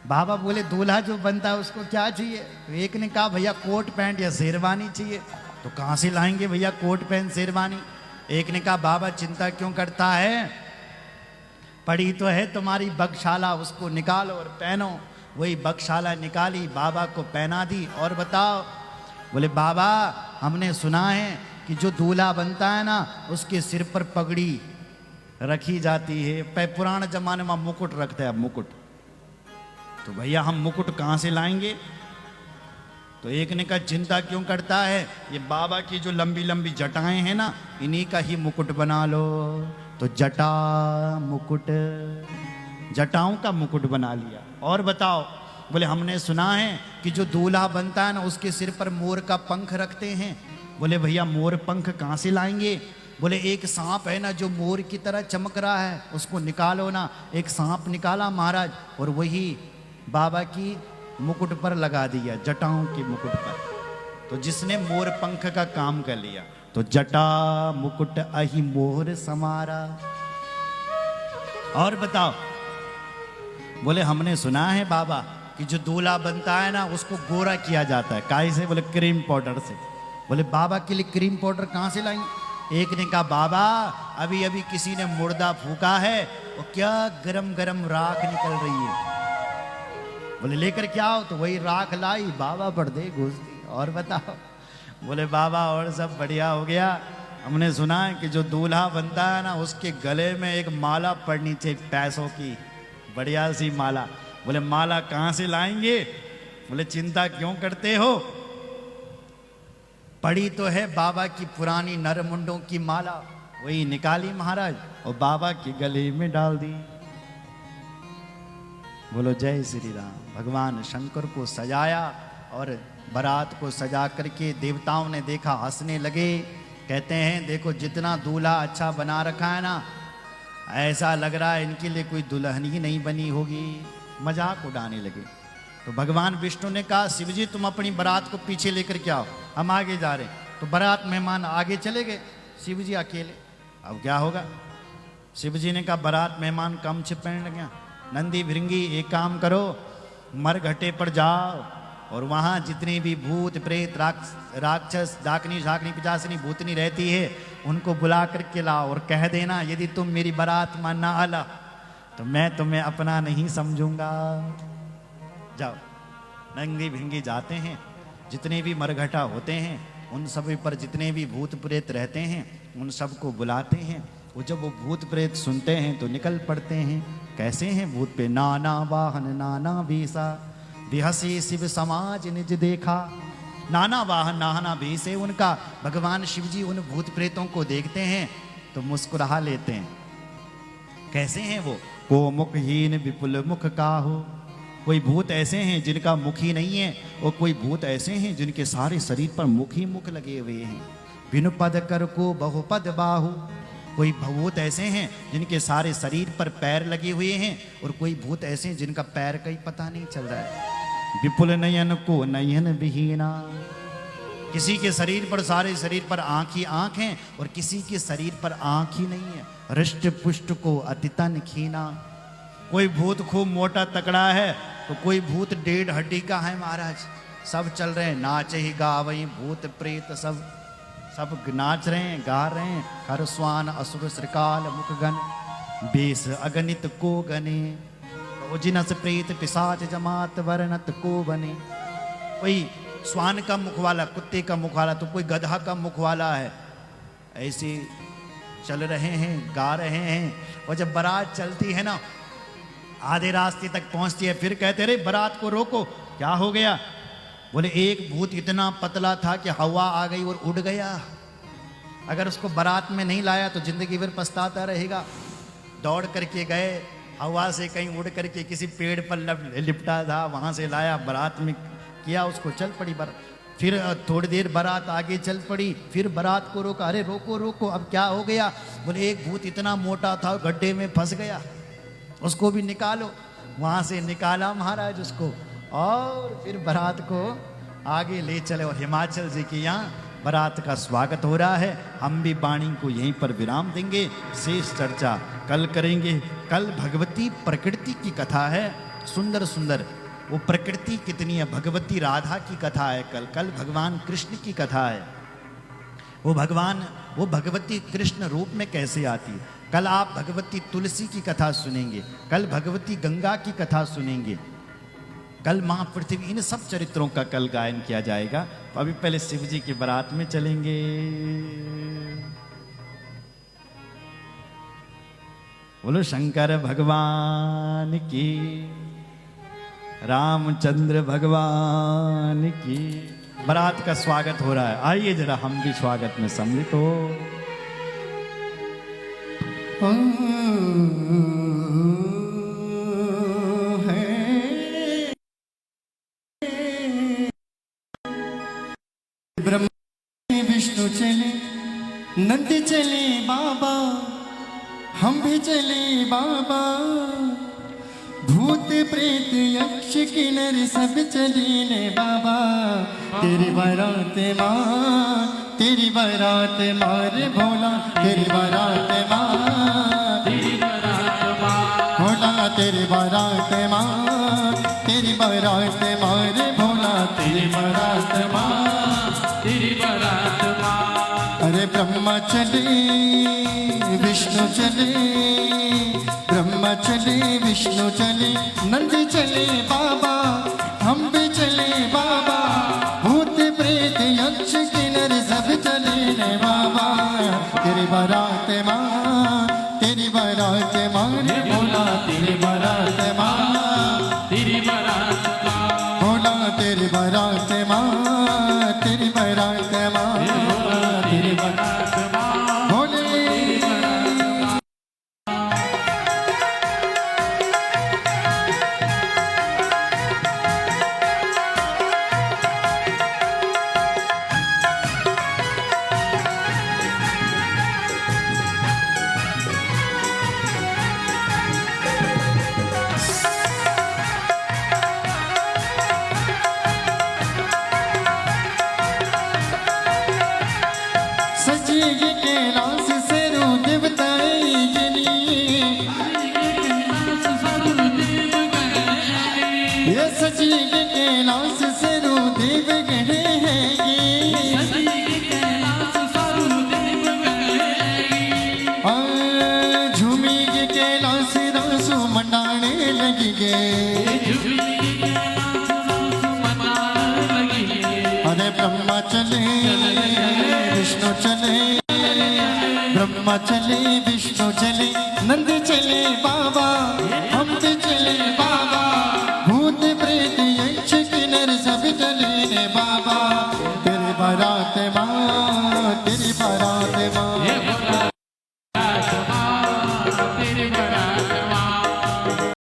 बाबा बोले दूल्हा जो बनता है उसको क्या चाहिए? तो एक ने कहा भैया कोट पैंट या शेरवानी चाहिए। तो कहाँ से लाएंगे भैया कोट पैंट शेरवानी? एक ने कहा बाबा चिंता क्यों करता है, पड़ी तो है तुम्हारी बगशाला, उसको निकालो और पहनो। वही बगशाला निकाली, बाबा को पहना दी। और बताओ, बोले बाबा हमने सुना है कि जो दूल्हा बनता है ना उसके सिर पर पगड़ी रखी जाती है। पुराने जमाने में मुकुट रखते हैं, मुकुट। तो भैया हम मुकुट कहाँ से लाएंगे? तो एक ने कहा चिंता क्यों करता है, ये बाबा की जो लंबी लंबी जटाएं हैं ना इन्हीं का ही मुकुट बना लो। तो जटा मुकुट, जटाओं का मुकुट बना लिया। और बताओ, बोले हमने सुना है कि जो दूल्हा बनता है ना उसके सिर पर मोर का पंख रखते हैं। बोले भैया मोर पंख कहाँ से लाएंगे? बोले एक सांप है ना जो मोर की तरह चमक रहा है, उसको निकालो ना। एक सांप निकाला महाराज और वही बाबा की मुकुट पर लगा दिया, जटाओं के मुकुट पर। तो जिसने मोर पंख का काम कर लिया। तो जटा मुकुट अहि मोर समारा। और बताओ, बोले हमने सुना है बाबा कि जो दूल्हा बनता है ना उसको गोरा किया जाता है। काहे से? बोले क्रीम पाउडर से। बोले बाबा के लिए क्रीम पाउडर कहाँ से लाएंगे? एक ने कहा बाबा अभी अभी किसी ने मुर्दा फूका है और क्या गरम गरम राख निकल रही है। बोले लेकर क्या हो? तो वही राख लाई, बाबा पर दे घुस दी। और बताओ, बोले बाबा और सब बढ़िया हो गया। हमने सुना है कि जो दूल्हा बनता है ना उसके गले में एक माला पड़नी चाहिए, पैसों की बढ़िया सी माला। बोले माला कहाँ से लाएंगे? बोले चिंता क्यों करते हो, पड़ी तो है बाबा की पुरानी नरमुंडों की माला। वही निकाली महाराज और बाबा के गले में डाल दी। बोलो जय श्री राम। भगवान शंकर को सजाया और बारात को सजा करके देवताओं ने देखा, हंसने लगे। कहते हैं देखो जितना दूल्हा अच्छा बना रखा है ना, ऐसा लग रहा है इनके लिए कोई दुल्हन ही नहीं बनी होगी। मजाक उड़ाने लगे। तो भगवान विष्णु ने कहा शिव जी तुम अपनी बारात को पीछे लेकर के आओ, हम आगे जा रहे हैं। तो बारात मेहमान आगे चले गए, शिव जी अकेले। अब क्या होगा? शिव जी ने कहा बारात मेहमान कम छिपने लगे। नंदी भृंगी एक काम करो, मरघटे पर जाओ और वहाँ जितनी भी भूत प्रेत राक्षस डाकनी शाकनी पिचासनी भूतनी रहती है उनको बुला करके लाओ और कह देना यदि तुम मेरी बारात में ना आला तो मैं तुम्हें अपना नहीं समझूंगा। जाओ। नंगी भिंगी जाते हैं, जितने भी मरघटा होते हैं उन सभी पर जितने भी भूत प्रेत रहते हैं उन सबको बुलाते हैं। वो जब वो भूत प्रेत सुनते हैं तो निकल पड़ते हैं। कैसे हैं भूत पे? नाना वाहन नाना वेशा, विहसी शिव समाज निज देखा। नाना वाहन नाना वेश है उनका। भगवान शिव जी उन भूत प्रेतों को देखते हैं तो मुस्कुरा लेते हैं। कैसे हैं वो? को मुखहीन विपुल मुख काहू। कोई भूत ऐसे हैं जिनका मुख ही नहीं है और कोई भूत ऐसे हैं जिनके सारे शरीर पर मुख ही मुख लगे हुए हैं। बिनु पद कर को बहुपद बाहु। कोई भूत ऐसे हैं जिनके सारे शरीर पर पैर लगे हुए हैं और कोई भूत ऐसे हैं जिनका पैर का ही पता नहीं चल रहा है। विपुल नयन को नयन विहीना। किसी के शरीर पर, सारे शरीर पर आंख ही आंख है और किसी के शरीर पर आंख ही नहीं है। हृष्ट पुष्ट को अतितन खीना। कोई भूत खूब मोटा तकड़ा है तो कोई भूत 1.5 हड्डी का है महाराज। सब चल रहे हैं, नाच ही गा वही भूत प्रेत सब नाच रहे हैं, गा रहे हैं। हर स्वान असुर श्रीकाल मुखगन बेस अगणित को गने। जिनस प्रेत पिशाच जमात वर्णत को बने। कोई स्वान का मुख वाला, कुत्ते का मुख वाला, तो कोई गधा का मुख वाला है। ऐसे चल रहे हैं, गा रहे हैं। और जब बारात चलती है ना, आधे रास्ते तक पहुंचती है, फिर कहते रहे बारात को रोको। क्या हो गया? बोले एक भूत इतना पतला था कि हवा आ गई और उड़ गया। अगर उसको बारात में नहीं लाया तो जिंदगी भर पछताता रहेगा। दौड़ करके गए, हवा से कहीं उड़ करके किसी पेड़ पर लिपटा था, वहां से लाया, बारात में किया, उसको चल पड़ी बारात। फिर थोड़ी देर बारात आगे चल पड़ी, फिर बारात को रोका। अरे रोको रोको, अब क्या हो गया? बोले एक भूत इतना मोटा था गड्ढे में फंस गया, उसको भी निकालो। वहां से निकाला महाराज उसको और फिर बारात को आगे ले चले। और हिमाचल जी के यहाँ बारात का स्वागत हो रहा है। हम भी वाणी को यहीं पर विराम देंगे, शेष चर्चा कल करेंगे। कल भगवती प्रकृति की कथा है। सुंदर सुंदर वो प्रकृति कितनी है। भगवती राधा की कथा है, कल कल भगवान कृष्ण की कथा है। वो भगवती कृष्ण रूप में कैसे आती है। कल आप भगवती तुलसी की कथा सुनेंगे, कल भगवती गंगा की कथा सुनेंगे, कल मां पृथ्वी, इन सब चरित्रों का कल गायन किया जाएगा। तो अभी पहले शिव जी की बारात में चलेंगे। बोलो शंकर भगवान की, रामचंद्र भगवान की। बारात का स्वागत हो रहा है, आइए जरा हम भी स्वागत में सम्मिलित हो। ब्रह्मा विष्णु चले, नंद चले बाबा, हम भी चले बाबा। भूत प्रेत यक्ष किन्नर सब चले ने बाबा। तेरी बारात माँ, तेरी बारात मारे भोला, तेरी बारात माँ, तेरी बारात माँ भोला, तेरी बारात माँ, तेरी बारात मारे भोला, तेरी बारात माँ, तेरी बारात माँ। अरे ब्रह्मा चले विष्णु चले, ब्रह्मा चले विष्णु चले, नंद चले बाबा, हम भी चले बाबा। भूत प्रेत यक्ष किन्नर सब चले रे बाबा। तेरी बारात माँ, तेरी बारात माँ रे भोला, तेरी बारात माँ, तेरी बारात माँ भोला, तेरी बारात माँ, तेरी बारात माँ भोला, तेरी बारात माँ भोले। सजी कैलाश से रू देवताएं गिनी, ये सजी कैलाश से रू देव गणे हैं। झूमी के कैलाश रासू मंडाने लगी गे। अरे ब्रह्मा चले विष्णु चले, ब्रह्मा चले विष्णु चले, नंद चले बाबा, हम भी चले बाबा। भूत प्रेत यक्ष किन्नर सब चले रे बाबा। तेरी बारात माँ, तेरी बारात माँ,